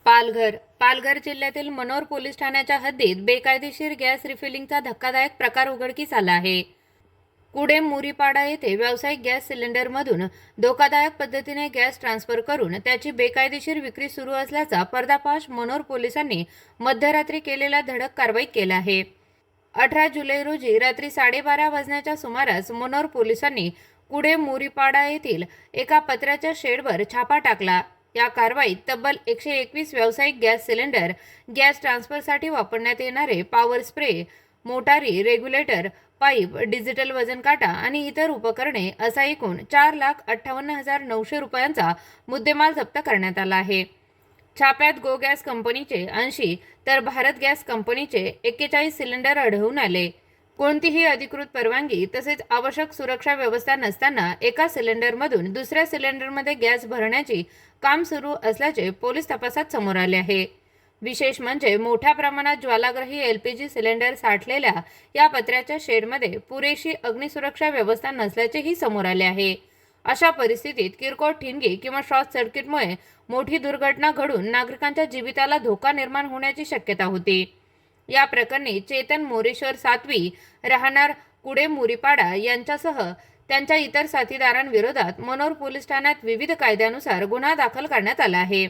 पालघर जिल्ह्यातील मनोर पोलीस ठाण्याच्या हद्दीत बेकायदेशीर गॅस रिफिलिंगचा धक्कादायक प्रकार उघडकीस आला आहे। कुडे मुरीपाडा येथे व्यावसायिक गॅस सिलेंडरमधून धोकादायक पद्धतीने गॅस ट्रान्सफर करून त्याची बेकायदेशीर विक्री सुरू असल्याचा पर्दाफाश मनोर पोलिसांनी मध्यरात्री केलेल्या धडक कारवाईत केला आहे। 18 जुलै रोजी रात्री 12:30 वाजण्याच्या सुमारास मनोर पोलिसांनी कुडे मुरीपाडा येथील एका पत्र्याच्या शेडवर छापा टाकला। या कारवाईत तब्बल 121 व्यावसायिक गॅस सिलेंडर, गॅस ट्रान्सफरसाठी वापरण्यात येणारे पॉवर स्प्रे, मोटारी, रेग्युलेटर, पाईप, डिजिटल वजन काटा आणि इतर उपकरणे असा एकूण 4,58,900 रुपयांचा मुद्देमाल जप्त करण्यात आला आहे। छाप्यात गो गॅस कंपनीचे 80 तर भारत गॅस कंपनीचे 41 सिलेंडर आढळून आले। कोणतीही अधिकृत परवानगी तसेच आवश्यक सुरक्षा व्यवस्था नसताना एका सिलेंडरमधून दुसऱ्या सिलेंडरमध्ये गॅस भरण्याची काम सुरू असल्याचे पोलीस तपासात समोर आले आहे। विशेष म्हणजे मोठ्या प्रमाणात ज्वालाग्राही LPG सिलेंडर साठलेल्या या पत्र्याच्या शेडमध्ये पुरेशी अग्निसुरक्षा व्यवस्था नसल्याचेही समोर आले आहे। अशा परिस्थितीत किरकोळ ठिणगी किंवा शॉर्ट सर्किटमुळे मोठी दुर्घटना घडून नागरिकांच्या जीविताला धोका निर्माण होण्याची शक्यता होती। या प्रकरणी चेतन मोरेश्वर सातवी राहणार कुडे मुरीपाडा यांच्यासह त्यांच्या इतर साथीदारांविरोधात मनोर पोलीस ठाण्यात विविध कायद्यानुसार गुन्हा दाखल करण्यात आला आहे।